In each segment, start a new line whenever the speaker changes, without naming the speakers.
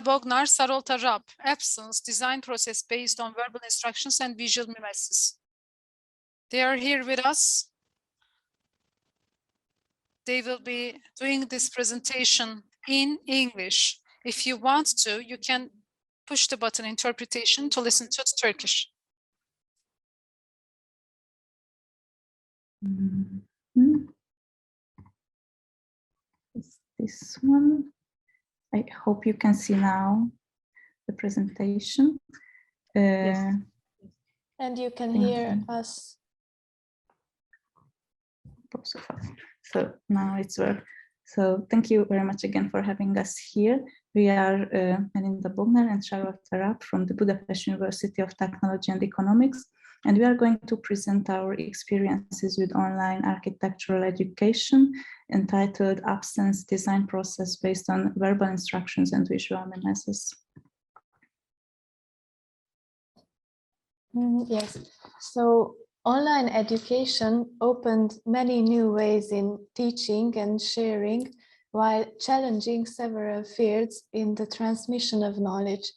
Bognár, Sarolta, Rab, absence, design process based on verbal instructions and visual mimesis. They are here with us. They will be doing this presentation in English. If you want to, you can push the button interpretation to listen to Turkish.
Is this one? I hope you can see now the presentation.
Yes. And you can hear us.
So now it's work. So thank you very much again for having us here. We are Melinda, Bognár and Sarolta from the Budapest University of Technology and Economics, and we are going to present our experiences with online architectural education entitled Absence Design Process based on verbal instructions and visual mimesis.
Yes, so online education opened many new ways in teaching and sharing, while challenging several fields in the transmission of knowledge.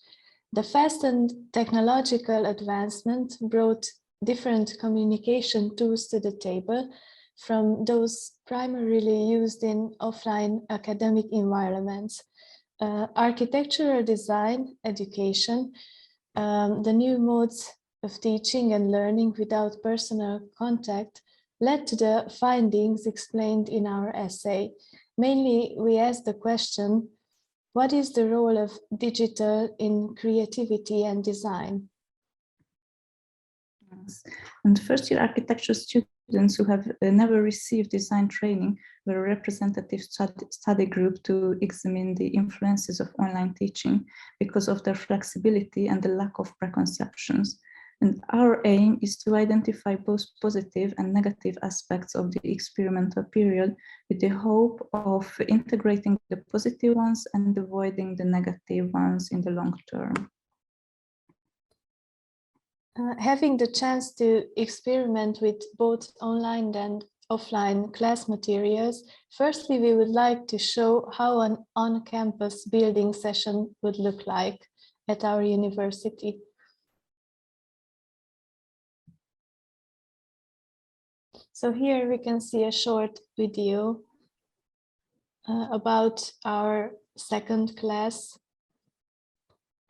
The fast and technological advancement brought different communication tools to the table, from those primarily used in offline academic environments. Architectural design, education, the new modes of teaching and learning without personal contact led to the findings explained in our essay. Mainly, we asked the question, what is the role of digital in creativity and design?
Yes. And first-year architecture students who have never received design training were a representative study group to examine the influences of online teaching because of their flexibility and the lack of preconceptions. And our aim is to identify both positive and negative aspects of the experimental period with the hope of integrating the positive ones and avoiding the negative ones in the long term.
Having the chance to experiment with both online and offline class materials, firstly, we would like to show how an on-campus building session would look like at our university. So here we can see a short video about our second class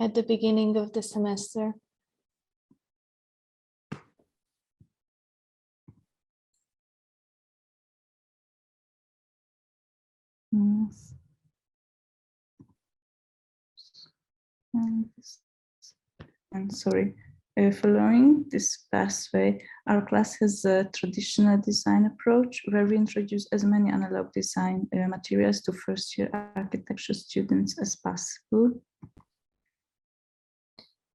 at the beginning of the semester.
Yes. And sorry. Following this pathway, our class has a traditional design approach where we introduce as many analog design materials to first-year architecture students as possible.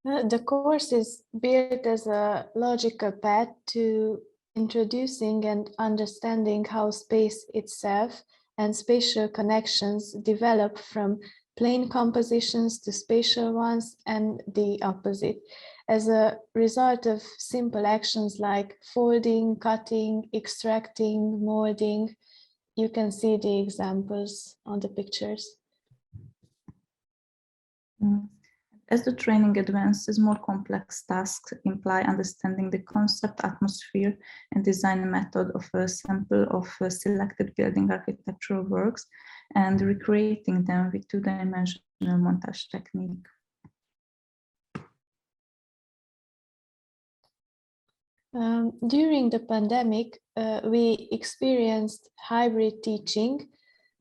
The course is built as a logical path to introducing and understanding how space itself and spatial connections develop from plane compositions to spatial ones and the opposite. As a result of simple actions like folding, cutting, extracting, molding, you can see the examples on the pictures.
As the training advances, more complex tasks imply understanding the concept, atmosphere, and design method of a sample of selected building architectural works and recreating them with two-dimensional montage technique.
During the pandemic, we experienced hybrid teaching,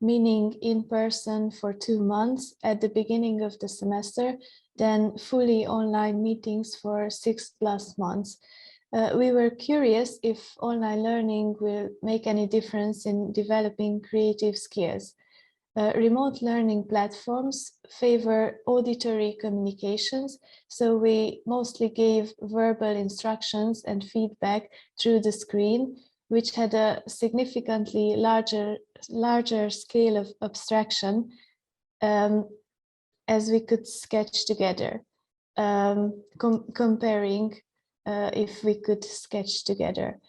meaning in person for 2 months at the beginning of the semester, then fully online meetings for 6+ months. We were curious if online learning will make any difference in developing creative skills. Remote learning platforms favor auditory communications, so we mostly gave verbal instructions and feedback through the screen, which had a significantly larger scale of abstraction as we could sketch together, comparing if we could sketch together.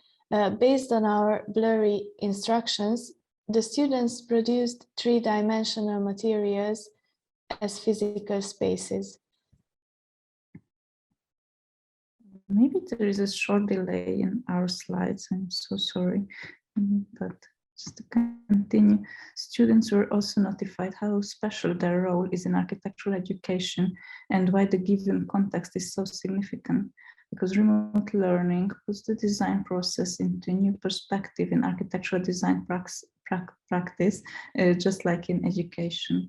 Based on our blurry instructions, the students produced 3-dimensional materials as physical spaces.
Maybe there is a short delay in our slides. I'm so sorry, but just to continue, students were also notified how special their role is in architectural education and why the given context is so significant, because remote learning puts the design process into a new perspective in architectural design practice, just like in education.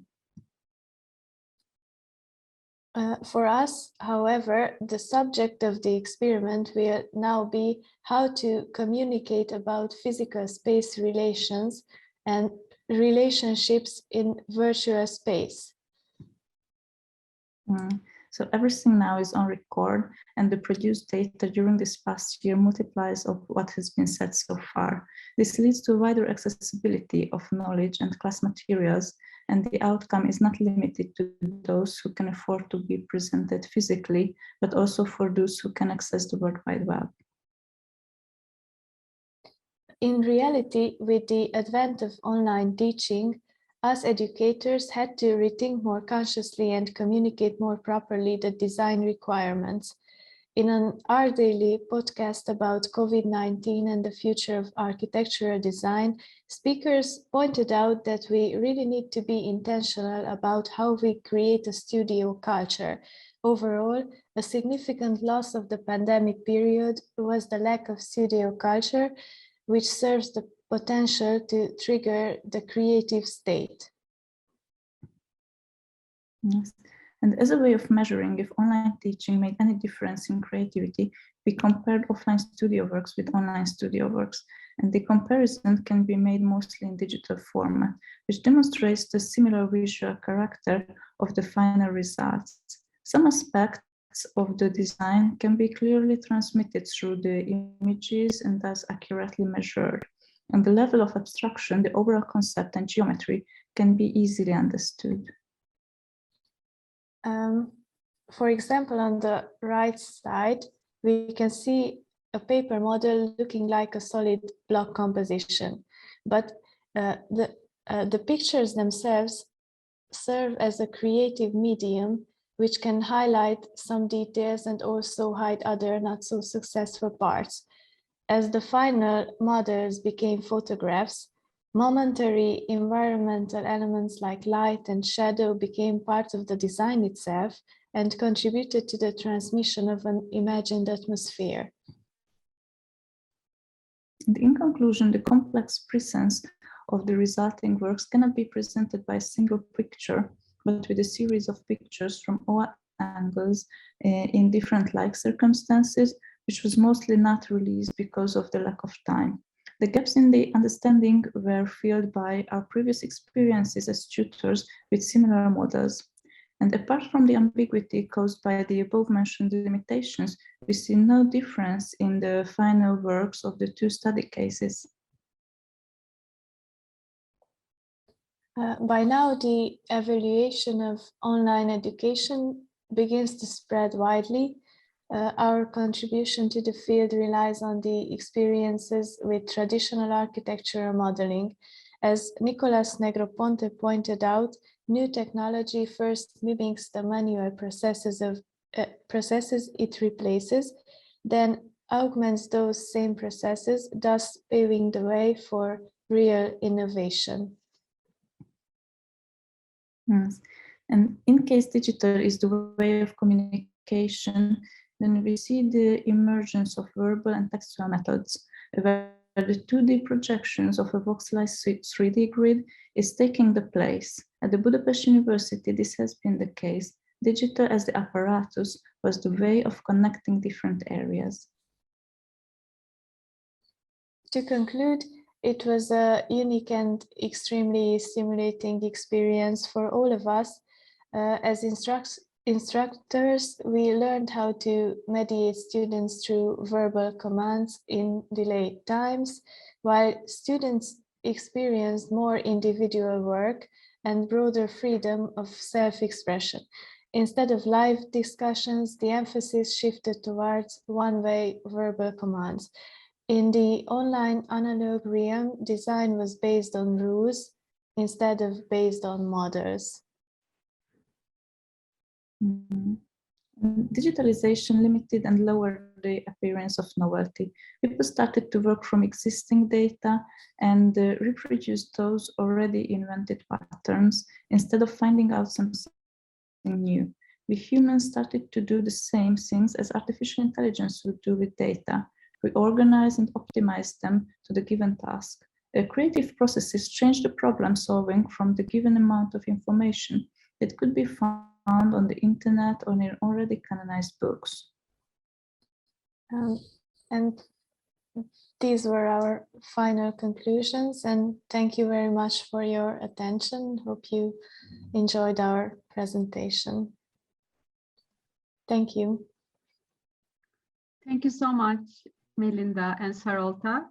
For us, however, the subject of the experiment will now be how to communicate about physical space relations and relationships in virtual space.
So everything now is on record, and the produced data during this past year multiplies of what has been said so far. This leads to wider accessibility of knowledge and class materials, and the outcome is not limited to those who can afford to be presented physically, but also for those who can access the World Wide Web.
In reality, with the advent of online teaching, us educators had to rethink more consciously and communicate more properly the design requirements. In an Our Daily podcast about COVID-19 and the future of architectural design, speakers pointed out that we really need to be intentional about how we create a studio culture. Overall, a significant loss of the pandemic period was the lack of studio culture, which serves the potential to trigger the creative state.
Yes. And as a way of measuring if online teaching made any difference in creativity, we compared offline studio works with online studio works. And the comparison can be made mostly in digital format, which demonstrates the similar visual character of the final results. Some aspects of the design can be clearly transmitted through the images and thus accurately measured. On the level of abstraction, the overall concept and geometry can be easily understood.
For example, on the right side, we can see a paper model looking like a solid block composition, but the pictures themselves serve as a creative medium which can highlight some details and also hide other not so successful parts. As the final models became photographs, momentary environmental elements like light and shadow became part of the design itself and contributed to the transmission of an imagined atmosphere.
And in conclusion, the complex presence of the resulting works cannot be presented by a single picture, but with a series of pictures from all angles in different light circumstances, which was mostly not released because of the lack of time. The gaps in the understanding were filled by our previous experiences as tutors with similar models. And apart from the ambiguity caused by the above-mentioned limitations, we see no difference in the final works of the two study cases.
By now, the evaluation of online education begins to spread widely. Our contribution to the field relies on the experiences with traditional architectural modeling. As Nicolas Negroponte pointed out, new technology first mimics the manual processes it replaces, then augments those same processes, thus paving the way for real innovation.
Yes. And in case digital is the way of communication, then we see the emergence of verbal and textual methods, where the 2D projections of a voxelized 3D grid is taking the place. At the Budapest University, this has been the case. Digital as the apparatus was the way of connecting different areas.
To conclude, it was a unique and extremely stimulating experience for all of us. As instructors, we learned how to mediate students through verbal commands in delayed times, while students experienced more individual work and broader freedom of self-expression. Instead of live discussions, the emphasis shifted towards one-way verbal commands. In the online analog realm, design was based on rules instead of based on models.
Digitalization limited and lowered the appearance of novelty. People started to work from existing data and reproduce those already invented patterns instead of finding out something new. We humans started to do the same things as artificial intelligence would do with data. We organize and optimize them to the given task. Creative processes change the problem solving from the given amount of information that could be found on the internet or in already canonized books.
And these were our final conclusions, and thank you very much for your attention. Hope you enjoyed our presentation. Thank you.
Thank you so much, Melinda and Sarolta.